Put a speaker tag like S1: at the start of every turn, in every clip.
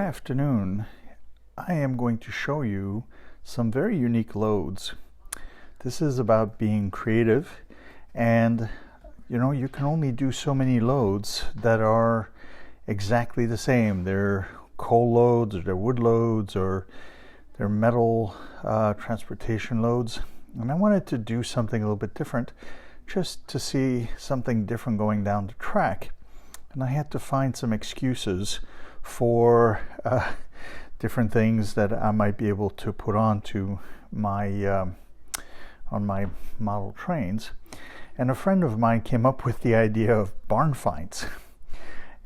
S1: afternoon, I am going to show you some very unique loads. This is about being creative, and you can only do so many loads that are exactly the same. They're coal loads, or they're wood loads, or they're metal transportation loads. And I wanted to do something a little bit different, just to see something different going down the track. And I had to find some excuses for different things that I might be able to put onto my on my model trains. And a friend of mine came up with the idea of barn finds,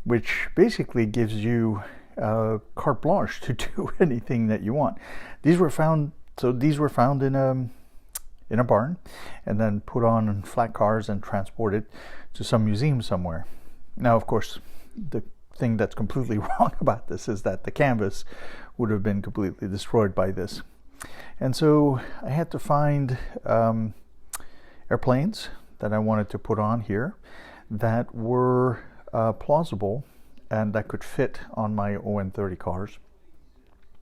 S1: which basically gives you carte blanche to do anything that you want. These were found in a barn, and then put on flat cars and transported to some museum somewhere. Now, of course, the thing that's completely wrong about this is that the canvas would have been completely destroyed by this. And so I had to find airplanes that I wanted to put on here that were plausible and that could fit on my ON30 cars.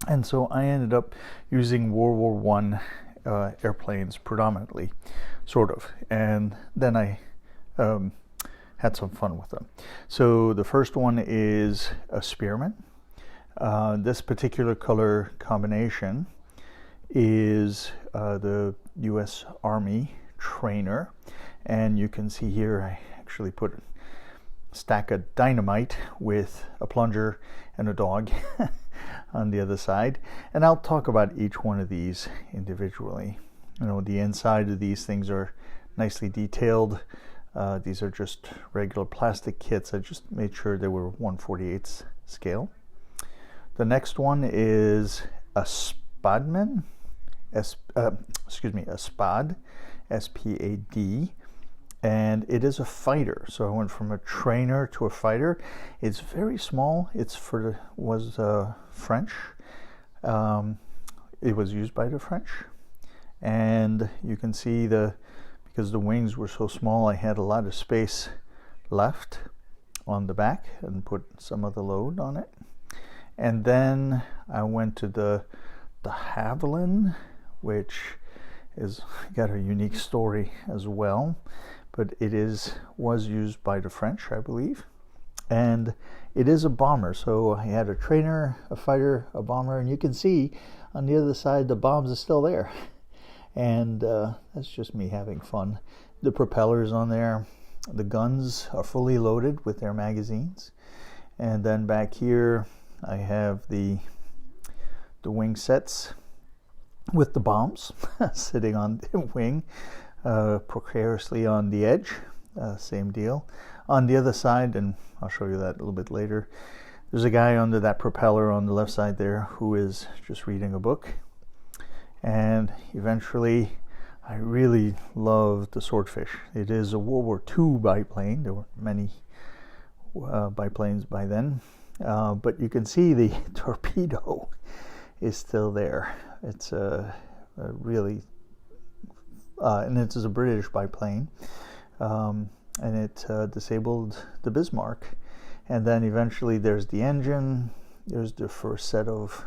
S1: And so I ended up using World War I airplanes predominantly, sort of. And then I had some fun with them. So the first one is a Spearman. This particular color combination is the U.S. Army trainer, and you can see here I actually put a stack of dynamite with a plunger and a dog on the other side, and I'll talk about each one of these individually. The inside of these things are nicely detailed. These are just regular plastic kits. I just made sure they were 1/48 scale. The next one is a Spadman, a Spad, S-P-A-D, and it is a fighter. So I went from a trainer to a fighter. It's very small. Was French. It was used by the French, and you can see because the wings were so small, I had a lot of space left on the back and put some of the load on it. And then I went to the Havilland, which is got a unique story as well, but was used by the French, I believe. And it is a bomber. So I had a trainer, a fighter, a bomber, and you can see on the other side the bombs are still there. And that's just me having fun. The propellers on there, the guns are fully loaded with their magazines, and then back here I have the wing sets with the bombs sitting on the wing precariously on the edge. Same deal on the other side, and I'll show you that a little bit later. There's a guy under that propeller on the left side there who is just reading a book. And eventually, I really love the Swordfish. It is a World War II biplane. There were many biplanes by then. But you can see the torpedo is still there. It's a really, and it is a British biplane. And it disabled the Bismarck. And then eventually there's the engine. There's the first set of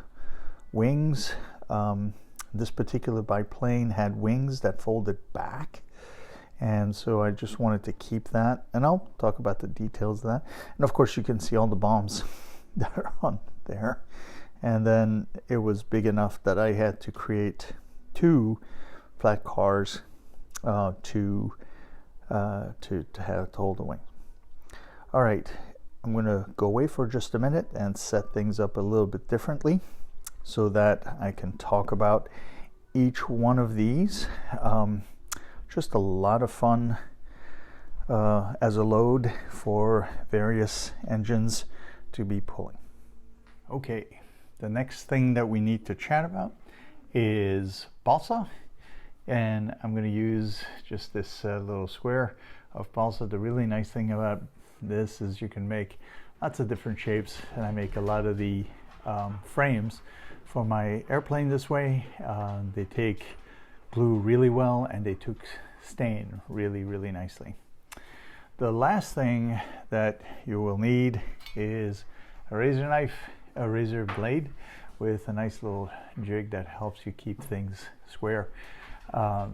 S1: wings. This particular biplane had wings that folded back, and so I just wanted to keep that, and I'll talk about the details of that. And of course you can see all the bombs that are on there. And then it was big enough that I had to create 2 flat cars to hold the wing. All right, I'm going to go away for just a minute and set things up a little bit differently, so that I can talk about each one of these. Just a lot of fun as a load for various engines to be pulling. Okay, the next thing that we need to chat about is balsa, and I'm going to use just this little square of balsa. The really nice thing about this is you can make lots of different shapes, and I make a lot of the frames for my airplane this way. They take glue really well, and they took stain really, really nicely. The last thing that you will need is a razor knife a razor blade with a nice little jig that helps you keep things square.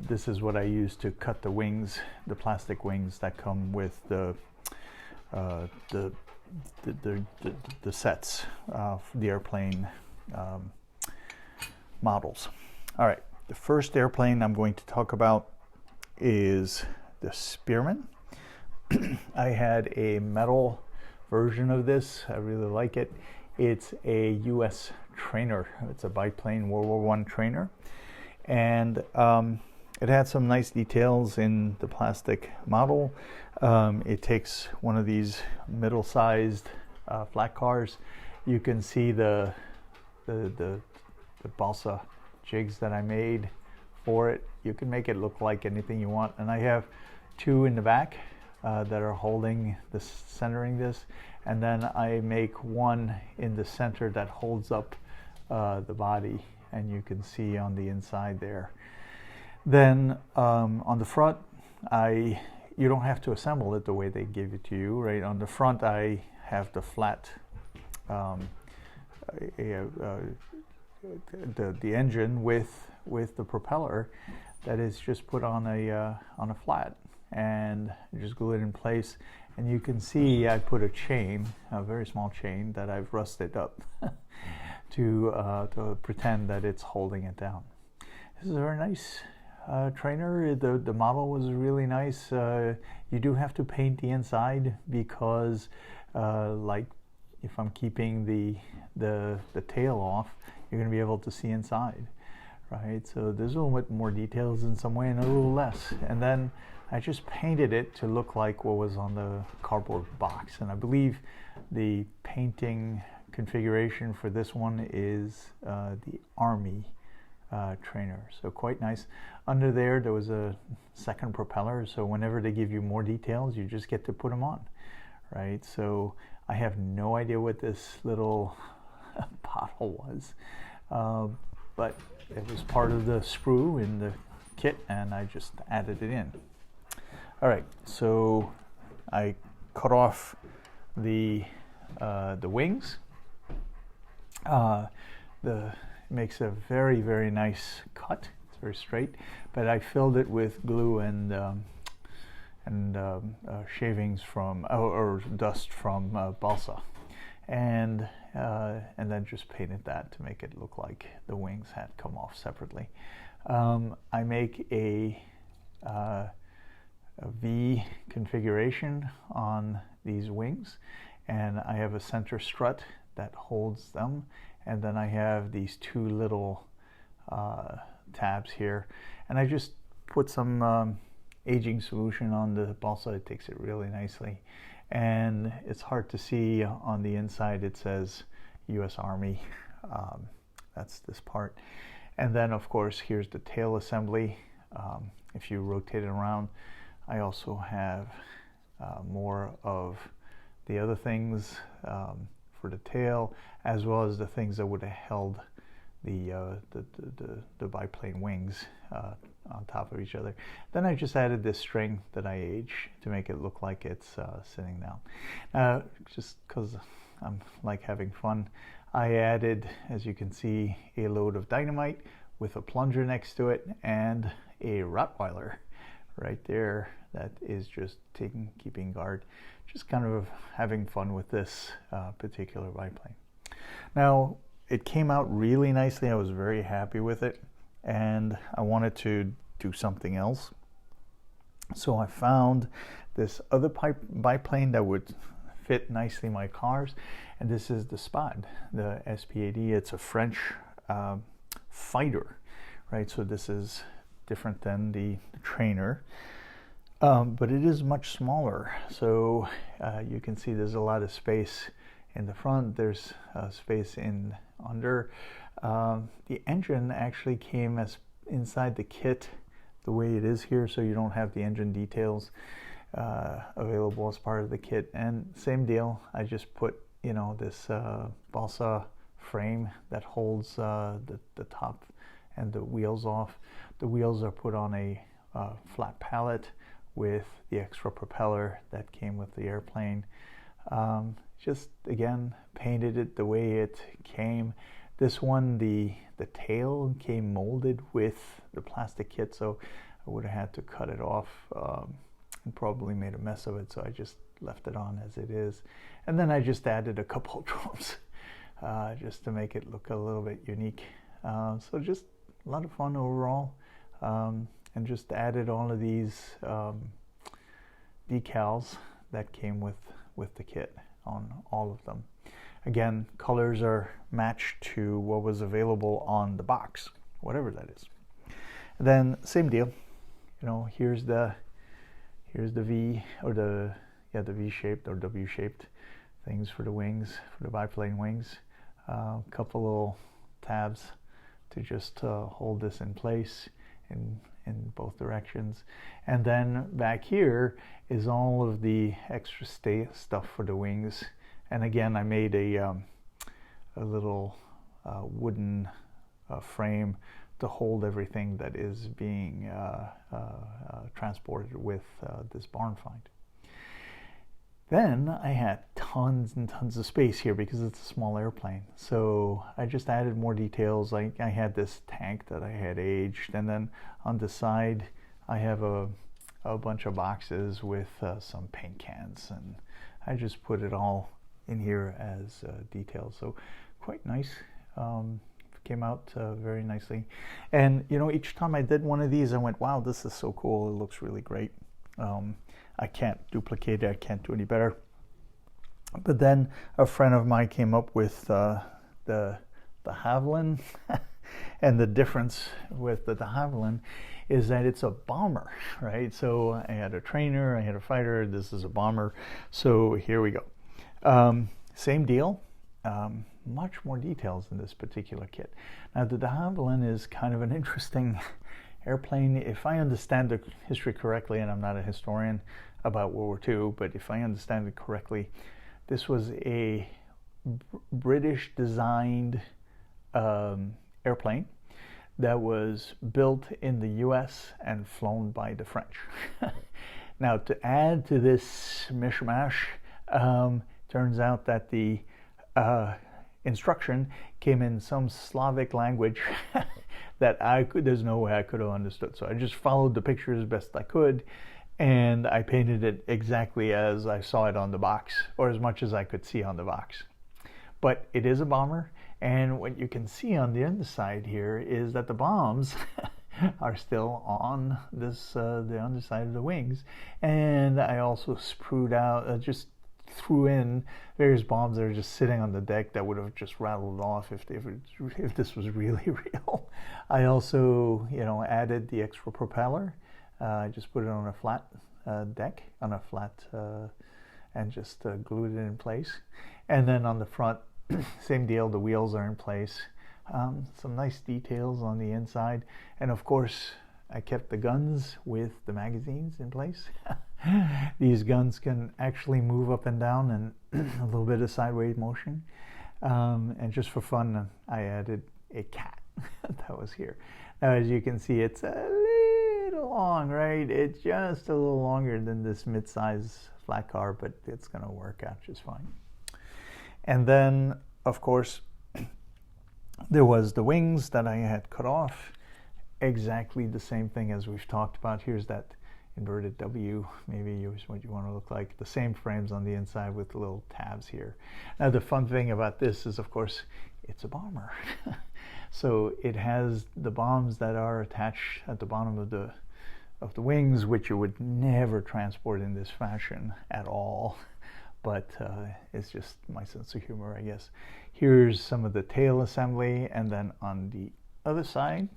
S1: This is what I use to cut the wings, the plastic wings that come with the sets, the airplane models. All right, the first airplane I'm going to talk about is the Spearman. I had a metal version of this. I really like it. It's a U.S. trainer. It's a biplane World War I trainer. And it had some nice details in the plastic model. It takes one of these middle-sized flat cars. You can see the balsa jigs that I made for it. You can make it look like anything you want. And I have two in the back that are holding this, centering this, and then I make one in the center that holds up the body, and you can see on the inside there. Then on the front, you don't have to assemble it the way they give it to you, right? On the front, I have the flat, the engine with the propeller that is just put on a flat, and just glue it in place. And you can see I put a chain, a very small chain that I've rusted up to pretend that it's holding it down. This is a very nice trainer. The model was really nice. You do have to paint the inside because like if I'm keeping the tail off, you're going to be able to see inside, right? So there's a little bit more details in some way and a little less. And then I just painted it to look like what was on the cardboard box. And I believe the painting configuration for this one is the Army trainer. So quite nice. Under there was a second propeller. So whenever they give you more details, you just get to put them on, right? So I have no idea what this little bottle was, but it was part of the sprue in the kit, and I just added it in. All right, so I cut off the wings. Makes a very, very nice cut. It's very straight, but I filled it with glue and shavings from or dust from balsa, and then just painted that to make it look like the wings had come off separately. I make a V configuration on these wings, and I have a center strut that holds them, and then I have these two little tabs here, and I just put some aging solution on the balsa. It takes it really nicely, and it's hard to see on the inside. It says U.S. Army. That's this part, and then of course here's the tail assembly. If you rotate it around, I also have more of the other things for the tail, as well as the things that would have held the biplane wings on top of each other. Then I just added this string that I aged to make it look like it's sitting down. Just because I'm like having fun, I added, as you can see, a load of dynamite with a plunger next to it and a Rottweiler right there that is just keeping guard. Just kind of having fun with this particular biplane. Now, it came out really nicely. I was very happy with it, and I wanted to do something else. So I found this other biplane that would fit nicely my cars, and this is the Spad, the SPAD. It's a French fighter, right? So this is different than the trainer, but it is much smaller. So you can see there's a lot of space in the front. There's space in under. The engine actually came as inside the kit the way it is here, so you don't have the engine details available as part of the kit. And same deal, I just put, you know, this balsa frame that holds the top and the wheels off. The wheels are put on a flat pallet with the extra propeller that came with the airplane. Just again painted it the way it came. This one, the tail came molded with the plastic kit, so I would have had to cut it off and probably made a mess of it, so I just left it on as it is. And then I just added a couple of drums just to make it look a little bit unique. So just a lot of fun overall, and just added all of these decals that came with the kit on all of them. Again, colors are matched to what was available on the box, whatever that is. And then same deal, you know, here's the V, or the V-shaped or W-shaped things for the wings, for the biplane wings. A couple little tabs to just hold this in place in both directions. And then back here is all of the extra stuff for the wings. And again, I made a little wooden frame to hold everything that is being transported with this barn find. Then I had tons and tons of space here because it's a small airplane. So I just added more details. I had this tank that I had aged, and then on the side I have a bunch of boxes with some paint cans, and I just put it all in here as details. So quite nice. Came out very nicely. And you know, each time I did one of these I went, wow, this is so cool, it looks really great. I can't duplicate it, I can't do any better. But then a friend of mine came up with the de Havilland and the difference with the de Havilland is that it's a bomber, right? So I had a trainer, I had a fighter, this is a bomber. So here we go. Same deal, much more details in this particular kit. Now the de Havilland is kind of an interesting airplane. If I understand the history correctly, and I'm not a historian about World War II, but if I understand it correctly, this was a British designed airplane that was built in the US and flown by the French. Now to add to this mishmash, turns out that the instruction came in some Slavic language that there's no way I could have understood. So I just followed the picture as best I could, and I painted it exactly as I saw it on the box, or as much as I could see on the box. But it is a bomber, and what you can see on the underside here is that the bombs are still on this the underside of the wings. And I also sprued out, just threw in various bombs that are just sitting on the deck that would have just rattled off if this was really real. I also, you know, added the extra propeller. I just put it on a flat deck, on a flat, and just glued it in place. And then on the front, same deal, the wheels are in place. Some nice details on the inside. And of course, I kept the guns with the magazines in place. These guns can actually move up and down and a little bit of sideways motion. And just for fun, I added a cat that was here. Now, as you can see, it's a little long, right? It's just a little longer than this mid-size flat car, but it's going to work out just fine. And then, of course, there was the wings that I had cut off. Exactly the same thing as we've talked about. Here's that inverted W, maybe is what you want to look like. The same frames on the inside with the little tabs here. Now the fun thing about this is, of course, it's a bomber. So it has the bombs that are attached at the bottom of the wings, which you would never transport in this fashion at all. But it's just my sense of humor, I guess. Here's some of the tail assembly, and then on the other side,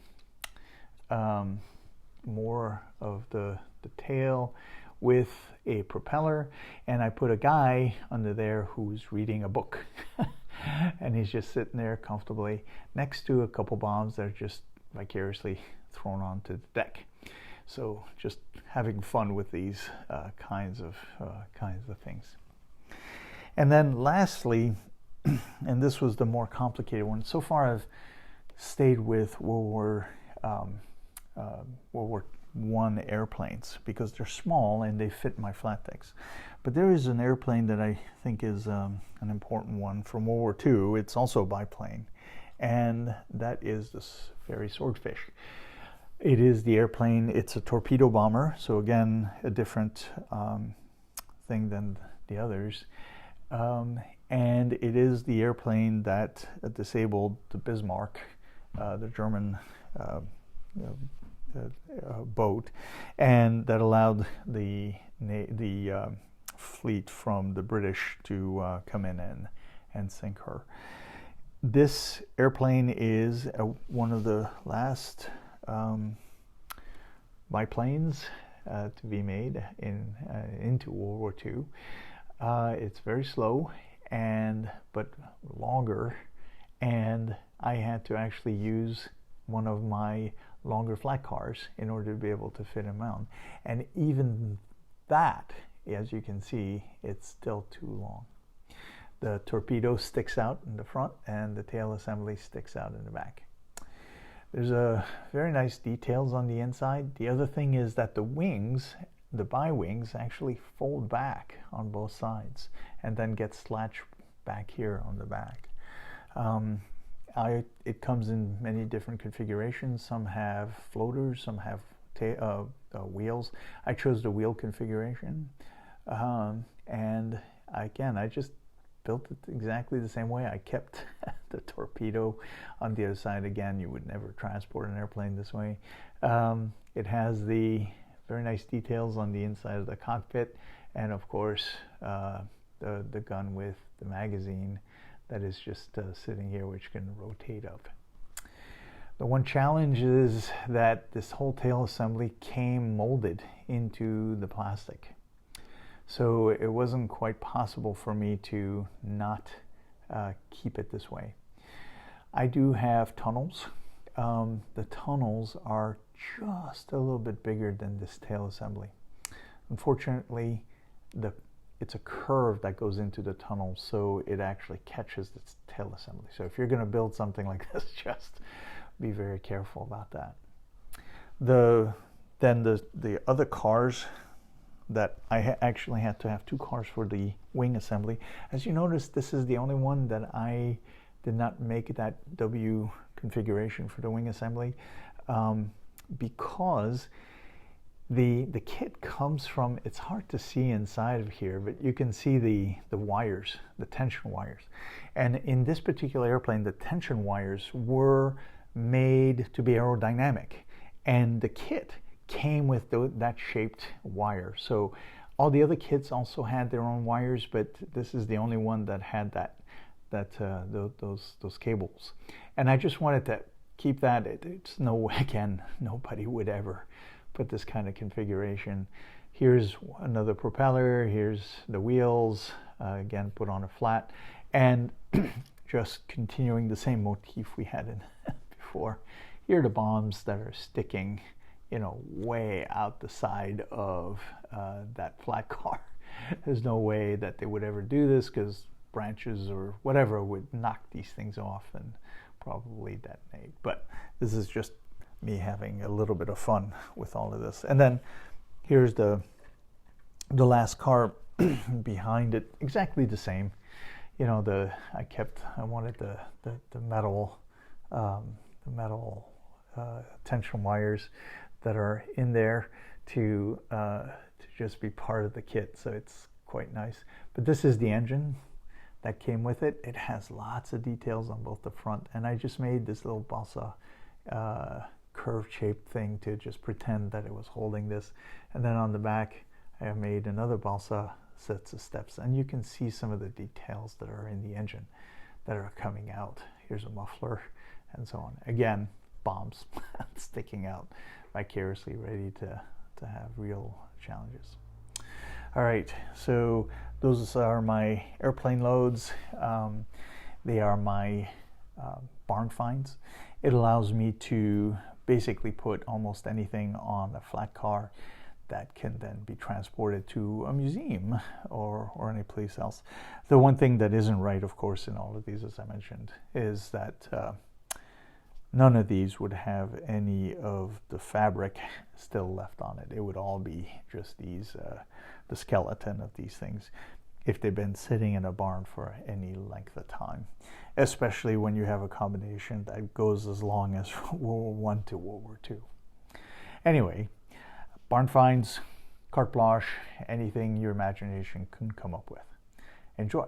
S1: more of the tail with a propeller, and I put a guy under there who's reading a book. And he's just sitting there comfortably next to a couple bombs that are just vicariously thrown onto the deck. So just having fun with these kinds of things. And then lastly, and this was the more complicated one. So far I've stayed with World War B-1 airplanes because they're small and they fit my flat decks. But there is an airplane that I think is an important one from World War II. It's also a biplane, and that is this Fairey Swordfish. It is the airplane, it's a torpedo bomber, so again, a different thing than the others. And it is the airplane that disabled the Bismarck, the German boat, and that allowed the fleet from the British to come in and sink her. This airplane is one of the last biplanes to be made into World War II. It's very slow but longer, and I had to actually use one of my longer flat cars in order to be able to fit him on. And even that, as you can see, it's still too long. The torpedo sticks out in the front and the tail assembly sticks out in the back. There's a very nice details on the inside. The other thing is that the wings, the bi-wings, actually fold back on both sides and then get slatched back here on the back. It comes in many different configurations. Some have floaters, some have wheels. I chose the wheel configuration, and again, I just built it exactly the same way. I kept the torpedo on the other side. Again, you would never transport an airplane this way. It has the very nice details on the inside of the cockpit, and of course the gun with the magazine that is just sitting here, which can rotate up. The one challenge is that this whole tail assembly came molded into the plastic, so it wasn't quite possible for me to not keep it this way. I do have tunnels. The tunnels are just a little bit bigger than this tail assembly. Unfortunately, it's a curve that goes into the tunnel, so it actually catches the tail assembly. So if you're going to build something like this, just be very careful about that. Then the other cars that I actually had to have two cars for the wing assembly. As you notice, this is the only one that I did not make that W configuration for the wing assembly, because the kit comes from, it's hard to see inside of here, but you can see the wires, the tension wires. And in this particular airplane, the tension wires were made to be aerodynamic, and the kit came with that shaped wire. So all the other kits also had their own wires, but this is the only one that had those cables. And I just wanted to keep that. It's again, nobody would ever put this kind of configuration. Here's another propeller, here's the wheels, again put on a flat, and just continuing the same motif we had in before. Here are the bombs that are sticking, way out the side of that flat car. There's no way that they would ever do this, because branches or whatever would knock these things off and probably detonate. But this is just me having a little bit of fun with all of this. And then here's the last car behind it, exactly the same. I wanted the metal tension wires that are in there to just be part of the kit, so it's quite nice. But this is the engine that came with it. It has lots of details on both the front, and I just made this little balsa curved shaped thing to just pretend that it was holding this. And then on the back I made another balsa sets of steps, and you can see some of the details that are in the engine that are coming out. Here's a muffler and so on. Again, bombs sticking out vicariously, ready to have real challenges. All right, so those are my airplane loads. They are my barn finds. It allows me to basically put almost anything on a flat car that can then be transported to a museum or any place else. The one thing that isn't right, of course, in all of these, as I mentioned, is that none of these would have any of the fabric still left on it. It would all be just these, the skeleton of these things, if they've been sitting in a barn for any length of time, especially when you have a combination that goes as long as World War I to World War II. Anyway, barn finds, carte blanche, anything your imagination can come up with. Enjoy.